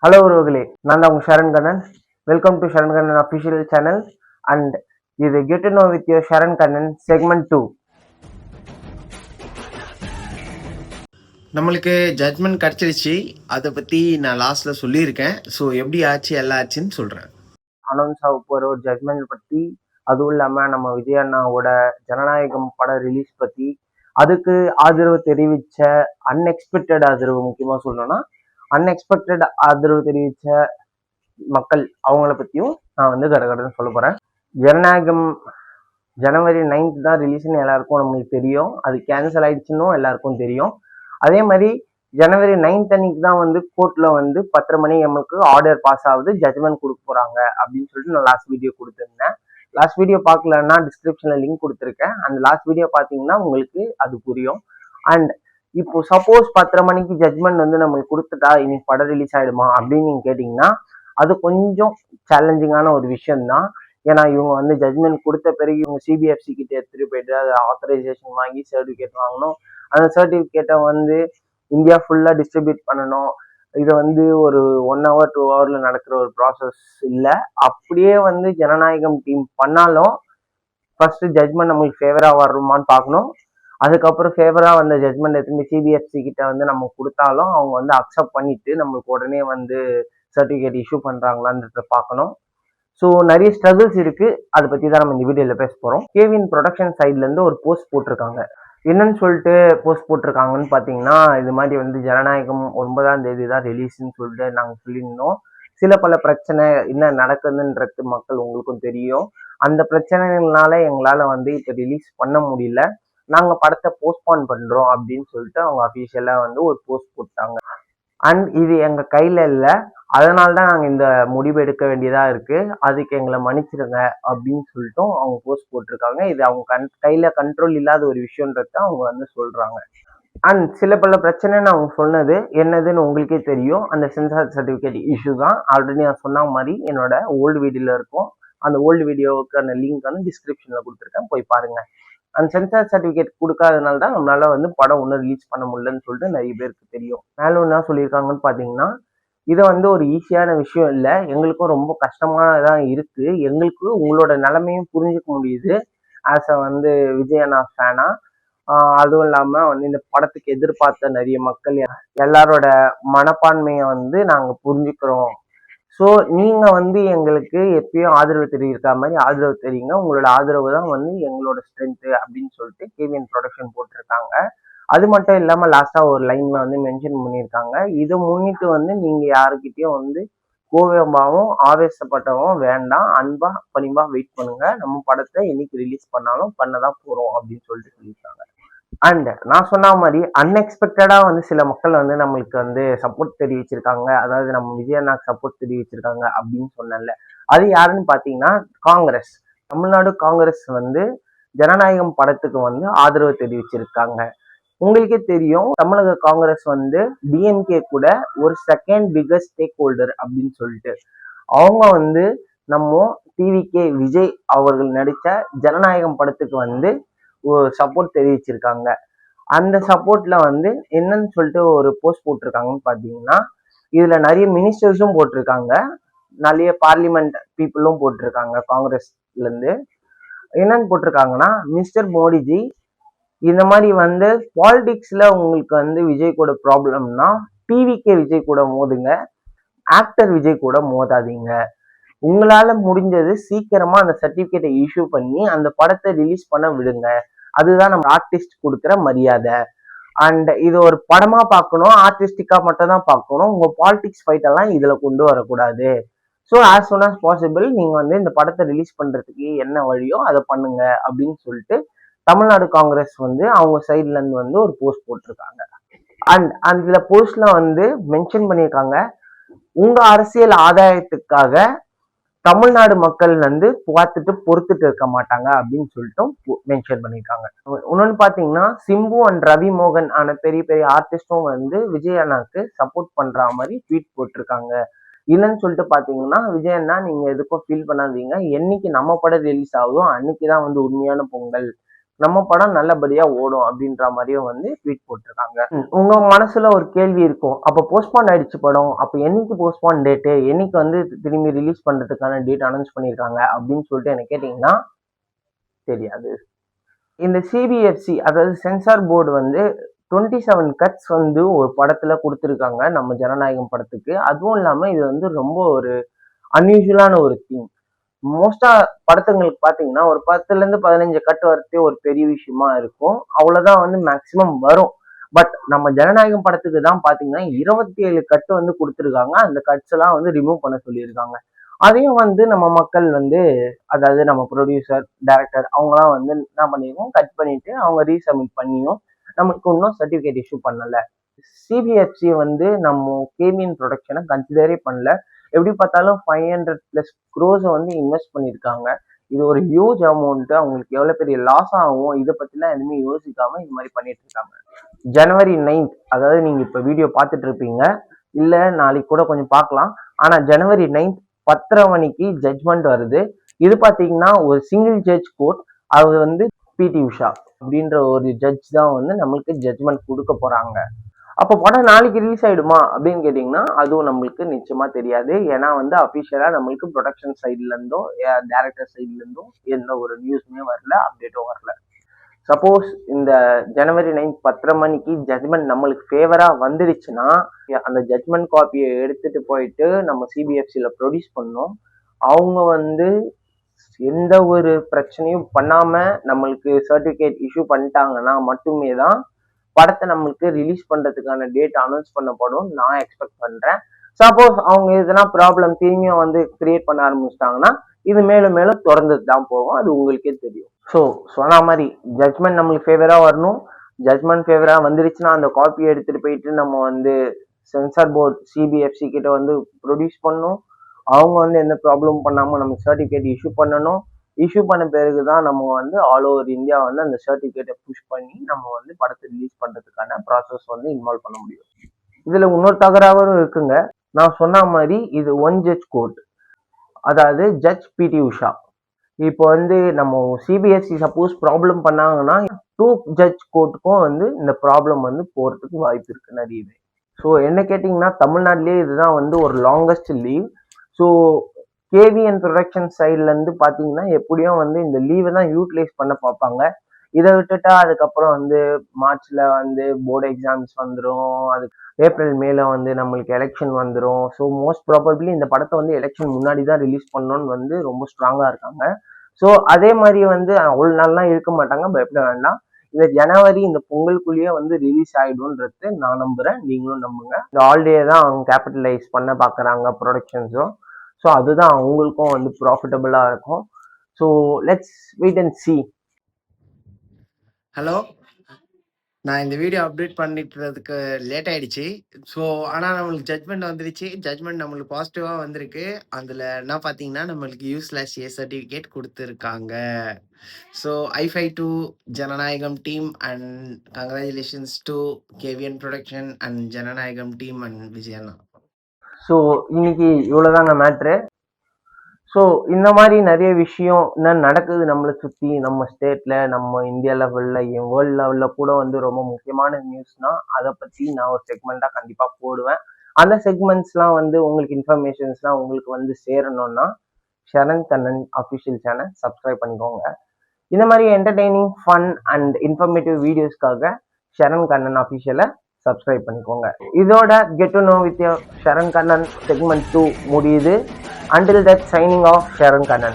Hello உறவுகளே, நான் தான் உங்கள் Sharan Kannan. Welcome to Sharan Kannan official channel. And இது get to know with your Sharan Kannan segment 2. நம்மளுக்கு ஜட்மெண்ட் கிடச்சிருச்சு. அதை பற்றி நான் லாஸ்ட்டில் சொல்லியிருக்கேன். ஸோ எப்படி ஆச்சு எல்லாம் ஆச்சுன்னு சொல்கிறேன். அனௌன்ஸ் ஆக போகிற ஒரு ஜட்மெண்ட் பற்றி, அதுவும் இல்லாமல் நம்ம விஜய் அண்ணாவோட ஜனநாயகம் பட ரிலீஸ் பற்றி, அதுக்கு ஆதரவு தெரிவித்த அன்எக்ஸ்பெக்டட் ஆதரவு, முக்கியமாக சொல்லணும்னா அன்எக்ஸ்பெக்டட் ஆதரவு தெரிவித்த மக்கள் அவங்கள பற்றியும் நான் வந்து கடகடன்னு சொல்ல போகிறேன். ஜனநாயகம் ஜனவரி 9th தான் ரிலீஸ்னு எல்லாருக்கும் நம்மளுக்கு தெரியும். அது கேன்சல் ஆயிடுச்சுன்னு எல்லாருக்கும் தெரியும். அதே மாதிரி ஜனவரி 9th அன்னைக்கு தான் வந்து கோர்ட்ல வந்து 10:30 மணி நம்மளுக்கு ஆர்டர் பாஸ் ஆகுது, ஜட்மெண்ட் கொடுக்க போறாங்க அப்படின்னு சொல்லிட்டு நான் லாஸ்ட் வீடியோ கொடுத்துருந்தேன். லாஸ்ட் வீடியோ பார்க்கலன்னா டிஸ்கிரிப்ஷன்ல லிங்க் கொடுத்துருக்கேன். அந்த லாஸ்ட் வீடியோ பார்த்தீங்கன்னா உங்களுக்கு அது புரியும். அண்ட் இப்போ சப்போஸ் 10:30 மணிக்கு ஜட்மெண்ட் வந்து நம்மளுக்கு கொடுத்துட்டா இன்னைக்கு படம் ரிலீஸ் ஆயிடுமா அப்படின்னு நீங்க கேட்டீங்கன்னா அது கொஞ்சம் சேலஞ்சிங்கான ஒரு விஷயம் தான். ஏன்னா இவங்க வந்து ஜட்மெண்ட் கொடுத்த பிறகு இவங்க சிபிஎஃப்சி கிட்ட எடுத்துட்டு போயிட்டு அதை ஆத்தரைசேஷன் வாங்கி சர்டிஃபிகேட் வாங்கணும். அந்த சர்டிஃபிகேட்டை வந்து இந்தியா ஃபுல்லாக டிஸ்ட்ரிபியூட் பண்ணணும். இது வந்து ஒரு 1 hour 2 hourல நடக்கிற ஒரு ப்ராசஸ் இல்லை. அப்படியே வந்து ஜனநாயகம் டீம் பண்ணாலும் ஃபர்ஸ்ட் ஜட்மெண்ட் நம்மளுக்கு ஃபேவராக வருமானு பார்க்கணும். அதுக்கப்புறம் ஃபேவராக வந்த ஜட்மெண்ட் எடுத்துமே சிபிஎஃப்சி கிட்ட வந்து நம்ம கொடுத்தாலும் அவங்க வந்து அக்செப்ட் பண்ணிட்டு நம்மளுக்கு உடனே வந்து சர்டிஃபிகேட் இஷ்யூ பண்ணுறாங்களான்றத பார்க்கணும். ஸோ நிறைய ஸ்ட்ரகிள்ஸ் இருக்கு. அதை பற்றி தான் நம்ம இந்த வீடியோவில் பேச போகிறோம். கேவின் ப்ரொடக்ஷன் சைட்லேருந்து ஒரு போஸ்ட் போட்டிருக்காங்க. என்னன்னு சொல்லிட்டு போஸ்ட் போட்டிருக்காங்கன்னு பார்த்தீங்கன்னா, இது மாதிரி வந்து ஜனநாயகம் 9ஆம் தேதி தான் ரிலீஸ்ன்னு சொல்லிட்டு நாங்கள் சொல்லியிருந்தோம். சில பல பிரச்சனை என்ன நடக்குதுன்றது மக்கள் உங்களுக்கும் தெரியும். அந்த பிரச்சனைகள்னால எங்களால் வந்து இப்போ ரிலீஸ் பண்ண முடியல, நாங்கள் படத்தை போஸ்ட்பான் பண்ணுறோம் அப்படின்னு சொல்லிட்டு அவங்க அஃபீஷியலாக வந்து ஒரு போஸ்ட் போட்டாங்க. அண்ட் இது எங்கள் கையில் இல்லை, அதனால தான் நாங்கள் இந்த முடிவு எடுக்க வேண்டியதாக இருக்குது, அதுக்கு எங்களை மன்னிச்சிடுங்க அப்படின்னு சொல்லிட்டும் அவங்க போஸ்ட் போட்டிருக்காங்க. இது அவங்க கையில் கண்ட்ரோல் இல்லாத ஒரு விஷயன்றத அவங்க வந்து சொல்கிறாங்க. அண்ட் சில பல பிரச்சனைன்னு அவங்க சொன்னது என்னதுன்னு உங்களுக்கே தெரியும். அந்த சென்சார் சர்டிஃபிகேட் இஷ்யூ தான். ஆல்ரெடி நான் சொன்ன மாதிரி என்னோட ஓல்டு வீடியோவில் இருக்கும். அந்த ஓல்டு வீடியோவுக்கான லிங்க் வந்து டிஸ்கிரிப்ஷனில் கொடுத்துருக்கேன், போய் பாருங்கள். அந்த சென்சார் சர்டிஃபிகேட் கொடுக்காதனால தான் நம்மளால வந்து படம் ஒன்றும் ரிலீஸ் பண்ண முடியலன்னு சொல்லிட்டு நிறைய பேருக்கு தெரியும். மேலே ஒன்றா சொல்லியிருக்காங்கன்னு பார்த்தீங்கன்னா, இது வந்து ஒரு ஈஸியான விஷயம் இல்லை, எங்களுக்கும் ரொம்ப கஷ்டமானதான் இருக்கு. எங்களுக்கு உங்களோட நிலைமையும் புரிஞ்சுக்க முடியுது ஆஸ் அ வந்து விஜய் அண்ணா ஃபேனா. அதுவும் இல்லாமல் வந்து இந்த படத்துக்கு எதிர்பார்த்த நிறைய மக்கள் எல்லாரோட மனப்பான்மையை வந்து நாங்கள் புரிஞ்சுக்கிறோம். ஸோ நீங்கள் வந்து எங்களுக்கு எப்பயும் ஆதரவு தெரிவிக்கிற மாதிரி ஆதரவு தெரியுங்க. உங்களோட ஆதரவு தான் வந்து எங்களோட ஸ்ட்ரென்த்து அப்படின்னு சொல்லிட்டு கேவிஎன் ப்ரொடக்ஷன் போட்டிருக்காங்க. அது மட்டும் இல்லாமல் லாஸ்ட்டாக ஒரு லைனில் வந்து மென்ஷன் பண்ணியிருக்காங்க, இதை முன்னிட்டு வந்து நீங்கள் யாருக்கிட்டையும் வந்து கோபமாகவும் ஆவேசப்பட்டவும் வேண்டாம், அன்பா பணிவா வெயிட் பண்ணுங்க, நம்ம படத்தை என்னைக்கு ரிலீஸ் பண்ணாலும் பண்ணதான் போகிறோம் அப்படின்னு சொல்லிட்டு சொல்லியிருக்காங்க. அண்ட் நான் சொன்ன மாதிரி அன்எக்ஸ்பெக்டடாக வந்து சில மக்கள் வந்து நம்மளுக்கு வந்து சப்போர்ட் தெரிவிச்சிருக்காங்க, அதாவது நம்ம விஜய் அண்ணாக்கு சப்போர்ட் தெரிவிச்சிருக்காங்க அப்படின்னு சொன்னல, அது யாருன்னு பார்த்தீங்கன்னா காங்கிரஸ். தமிழ்நாடு காங்கிரஸ் வந்து ஜனநாயகம் படத்துக்கு வந்து ஆதரவு தெரிவிச்சிருக்காங்க. உங்களுக்கே தெரியும், தமிழக காங்கிரஸ் வந்து டிஎம்கே கூட ஒரு செகண்ட் பிகஸ்ட் ஸ்டேக் ஹோல்டர் அப்படின்னு சொல்லிட்டு அவங்க வந்து நம்ம டிவிகே விஜய் அவர்கள் நடித்த ஜனநாயகம் படத்துக்கு வந்து ஒரு சப்போர்ட் தெரிவிச்சிருக்காங்க. அந்த சப்போர்ட்ல வந்து என்னன்னு சொல்லிட்டு ஒரு போஸ்ட் போட்டிருக்காங்கன்னு பார்த்தீங்கன்னா, இதுல நிறைய மினிஸ்டர்ஸும் போட்டிருக்காங்க, நிறைய பார்லிமெண்ட் பீப்புளும் போட்டிருக்காங்க காங்கிரஸ்ல இருந்து. என்னன்னு போட்டிருக்காங்கன்னா, மிஸ்டர் மோடிஜி, இந்த மாதிரி வந்து பாலிடிக்ஸ்ல உங்களுக்கு வந்து விஜய் கூட ப்ராப்ளம்னா டிவிகே விஜய் கூட மோதுங்க, ஆக்டர் விஜய் கூட மோதாதீங்க. உங்களால முடிஞ்சது சீக்கிரமா அந்த சர்டிபிகேட்டை இஷ்யூ பண்ணி அந்த படத்தை ரிலீஸ் பண்ண விடுங்க. அதுதான் நம்ம ஆர்டிஸ்ட் கொடுக்குற மரியாதை. அண்ட் இது ஒரு படமா பார்க்கணும், ஆர்டிஸ்டிக்கா மட்டும் தான் பார்க்கணும். உங்க பாலிடிக்ஸ் ஃபைட் எல்லாம் இதுல கொண்டு வரக்கூடாது. So as soon as possible நீங்க வந்து இந்த படத்தை ரிலீஸ் பண்றதுக்கு என்ன வழியோ அதை பண்ணுங்க அப்படின்னு சொல்லிட்டு தமிழ்நாடு காங்கிரஸ் வந்து அவங்க சைட்ல இருந்து வந்து ஒரு போஸ்ட் போட்டிருக்காங்க. அண்ட் அந்த போஸ்ட்ல வந்து மென்ஷன் பண்ணியிருக்காங்க, உங்க அரசியல் ஆதாயத்துக்காக தமிழ்நாடு மக்கள் வந்து பார்த்துட்டு பொறுத்துட்டு இருக்க மாட்டாங்க அப்படின்னு சொல்லிட்டு மென்ஷன் பண்ணியிருக்காங்க. இன்னொன்னு பாத்தீங்கன்னா, சிம்பு அண்ட் ரவி மோகன் ஆன பெரிய பெரிய ஆர்டிஸ்டும் வந்து விஜய் அண்ணாக்கு சப்போர்ட் பண்ற மாதிரி ட்வீட் போட்டிருக்காங்க. என்னன்னு சொல்லிட்டு பாத்தீங்கன்னா, விஜய் அண்ணா நீங்க எதுக்கும் ஃபீல் பண்ணாதீங்க, என்னைக்கு நம்ம படம் ரிலீஸ் ஆகுதோ அன்னைக்குதான் வந்து உண்மையான பொங்கல், நம்ம படம் நல்லபடியா ஓடும் அப்படின்ற மாதிரியும் வந்து ட்வீட் போட்டிருக்காங்க. உங்க மனசுல ஒரு கேள்வி இருக்கும், அப்ப போஸ்ட்பான் ஆயிடுச்சு படம், அப்ப என்னைக்கு போஸ்ட்பான் டேட்டு, என்னைக்கு வந்து திரும்பி ரிலீஸ் பண்றதுக்கான டேட் அனௌன்ஸ் பண்ணிருக்காங்க அப்படின்னு சொல்லிட்டு எனக்கு கேட்டீங்கன்னா தெரியாது. இந்த சிபிஎஃப்சி அதாவது சென்சார் போர்டு வந்து 27 கட்ஸ் வந்து ஒரு படத்துல கொடுத்துருக்காங்க நம்ம ஜனநாயகம் படத்துக்கு. அதுவும் இல்லாம இது வந்து ரொம்ப ஒரு அன்யூஷுவலான ஒரு திங். மோஸ்டா படத்துங்களுக்கு பாத்தீங்கன்னா ஒரு 10ல இருந்து 15 கட் வரதே ஒரு பெரிய விஷயமா இருக்கும். அவ்வளவுதான் வந்து மேக்சிமம் வரும். பட் நம்ம ஜனநாயகம் படத்துக்கு தான் பாத்தீங்கன்னா 27 கட்டு வந்து கொடுத்துருக்காங்க. அந்த கட்ஸ் எல்லாம் வந்து ரிமூவ் பண்ண சொல்லியிருக்காங்க. அதையும் வந்து நம்ம மக்கள் வந்து, அதாவது நம்ம ப்ரொடியூசர், டைரக்டர் அவங்கலாம் வந்து என்ன பண்ணிருக்கோம், கட் பண்ணிட்டு அவங்க ரீசப்மிட் பண்ணியும் நமக்கு இன்னும் சர்டிபிகேட் இஷ்யூ பண்ணல. சிபிஎஃப்சி வந்து நம்ம கேவிஎன் ப்ரொடக்ஷனை கன்சிடரே பண்ணல. எப்படி பார்த்தாலும் 500+ crores வந்து இன்வெஸ்ட் பண்ணியிருக்காங்க. இது ஒரு ஹியூஜ் அமௌண்ட். அவங்களுக்கு எவ்வளவு பெரிய லாஸ் ஆகும் இதை பத்திலாம் எதுவுமே யோசிக்காம இது மாதிரி பண்ணிட்டு இருக்காங்க. ஜனவரி 9th, அதாவது நீங்க இப்ப வீடியோ பார்த்துட்டு இருப்பீங்க, இல்ல நாளைக்கு கூட கொஞ்சம் பார்க்கலாம். ஆனா ஜனவரி 9th 10:30 மணிக்கு ஜட்ஜ்மெண்ட் வருது. இது பாத்தீங்கன்னா ஒரு சிங்கிள் ஜட்ஜ் கோர்ட். அது வந்து பிடி உஷா அப்படின்ற ஒரு ஜட்ஜ் தான் வந்து நம்மளுக்கு ஜட்ஜ்மெண்ட் கொடுக்க போறாங்க. அப்போ படம் நாளைக்கு ரிலீஸ் ஆயிடுமா அப்படின்னு கேட்டீங்கன்னா அதுவும் நம்மளுக்கு நிச்சயமா தெரியாது. ஏன்னா வந்து அபிஷியலா நம்மளுக்கு ப்ரொடக்ஷன் சைட்ல இருந்தும் டைரக்டர் சைட்ல இருந்தும் எந்த ஒரு நியூஸுமே வரல, அப்டேட்டும் வரல. சப்போஸ் இந்த ஜனவரி 9th 10:30 மணிக்கு ஜட்மெண்ட் நம்மளுக்கு ஃபேவரா வந்துடுச்சுன்னா அந்த ஜட்மெண்ட் காப்பியை எடுத்துட்டு போயிட்டு நம்ம சிபிஎஃப்சில ப்ரொடியூஸ் பண்ணோம். அவங்க வந்து எந்த ஒரு பிரச்சனையும் பண்ணாம நம்மளுக்கு சர்டிபிகேட் இஷ்யூ பண்ணிட்டாங்கன்னா மட்டுமே தான் படத்தை நம்மளுக்கு ரிலீஸ் பண்றதுக்கான டேட் அனௌன்ஸ் பண்ணப்படும் நான் எக்ஸ்பெக்ட் பண்றேன். சப்போஸ் அவங்க எதனா ப்ராப்ளம் திரும்பியும் வந்து கிரியேட் பண்ண ஆரம்பிச்சிட்டாங்கன்னா இது மேலும் மேலும் தொடர்ந்துட்டு தான் போகும். அது உங்களுக்கே தெரியும். ஸோ சொன்ன மாதிரி ஜட்மெண்ட் நம்மளுக்கு ஃபேவரா வரணும். ஜட்மெண்ட் ஃபேவரா வந்துருச்சுன்னா அந்த காப்பியை எடுத்துட்டு போயிட்டு நம்ம வந்து சென்சார் போர்டு சிபிஎஃப்சி கிட்ட வந்து ப்ரொடியூஸ் பண்ணணும். அவங்க வந்து எந்த ப்ராப்ளமும் பண்ணாம நம்ம சர்டிபிகேட் இஷ்யூ பண்ணணும். இஷ்யூ பண்ண பிறகுதான் நம்ம வந்து ஆல் ஓவர் இந்தியா வந்து அந்த சர்டிபிகேட்டை புஷ் பண்ணி நம்ம வந்து படத்தை ரிலீஸ் பண்றதுக்கான ப்ராசஸ் வந்து இன்வால்வ் பண்ண முடியும். இதுல இன்னொரு தகராறும் இருக்குங்க. நான் சொன்ன மாதிரி இது ஒன் ஜட்ஜ் கோர்ட், அதாவது ஜட்ஜ் பிடி உஷா. இப்போ வந்து நம்ம சிபிஎஸ்சி சப்போஸ் ப்ராப்ளம் பண்ணாங்கன்னா 2 ஜட்ஜ் கோர்ட்டுக்கும் வந்து இந்த ப்ராப்ளம் வந்து போறதுக்கு வாய்ப்பு இருக்கு நிறையவே. ஸோ என்ன கேட்டிங்கன்னா தமிழ்நாட்டிலேயே இதுதான் வந்து ஒரு longest leave. So KVN production சைட்ல இருந்து பாத்தீங்கன்னா எப்படியும் வந்து இந்த லீவை தான் யூட்டிலைஸ் பண்ண பார்ப்பாங்க. இதை விட்டுட்டா அதுக்கப்புறம் வந்து மார்ச்ல வந்து போர்டு எக்ஸாம்ஸ் வந்துடும். அது ஏப்ரல் மேல வந்து நம்மளுக்கு எலெக்ஷன் வந்துடும். ஸோ மோஸ்ட் ப்ராபப்ளி இந்த படத்தை வந்து எலெக்ஷன் முன்னாடி தான் ரிலீஸ் பண்ணணும்னு வந்து ரொம்ப ஸ்ட்ராங்கா இருக்காங்க. ஸோ அதே மாதிரி வந்து அவ்வளவு நாள்லாம் இருக்க மாட்டாங்க, பயப்பட வேண்டாம். இந்த ஜனவரி இந்த பொங்கலுக்குள்ளேயே வந்து ரிலீஸ் ஆயிடும்ன்றது நான் நம்புறேன், நீங்களும் நம்புங்க. இந்த ஹாலிடே தான் அவங்க கேபிட்டலைஸ் பண்ண பாக்குறாங்க ப்ரொடக்ஷன்ஸும். ஸோ அதுதான் அவங்களுக்கும் வந்து ப்ராஃபிட்டபிளா இருக்கும். So let's wait and see. Hello, நான் இந்த வீடியோ அப்டேட் பண்ணிட்டுறதுக்கு லேட் ஆயிடுச்சு. ஸோ ஆனால் நம்மளுக்கு ஜட்மெண்ட் வந்துருச்சு. ஜட்மெண்ட் நம்மளுக்கு பாசிட்டிவாக வந்திருக்கு. அதில் என்ன பார்த்தீங்கன்னா நம்மளுக்கு U/A சர்டிஃபிகேட் கொடுத்துருக்காங்க. ஸோ I5 to ஜனநாயகம் team and congratulations to KVN production and ஜனநாயகம் டீம் அண்ட் விஜயண்ணா. ஸோ இன்னைக்கு இவ்வளோதாங்க மேட்ரு. ஸோ இந்த மாதிரி நிறைய விஷயம் என்ன நடக்குது நம்மளை சுற்றி, நம்ம ஸ்டேட்டில், நம்ம இந்தியா லெவலில், என் வேர்ல்டு லெவலில் கூட வந்து ரொம்ப முக்கியமான நியூஸ்னா அதை பற்றி நான் ஒரு செக்மெண்ட்டாக கண்டிப்பாக போடுவேன். அந்த செக்மெண்ட்ஸ்லாம் வந்து உங்களுக்கு இன்ஃபர்மேஷன்ஸ்லாம் உங்களுக்கு வந்து சேரணும்னா Sharan Kannan official channel subscribe பண்ணிக்கோங்க. இந்த மாதிரி என்டர்டெய்னிங், ஃபன் அண்ட் இன்ஃபர்மேட்டிவ் வீடியோஸ்க்காக ஷரண் கண்ணன் அஃபிஷியலை சப்ஸ்கிரைப் பண்ணிக்கோங்க. இதோட get to know with Sharan Kannan segment 2 முடியுது. Until that, signing off, Sharan Kannan.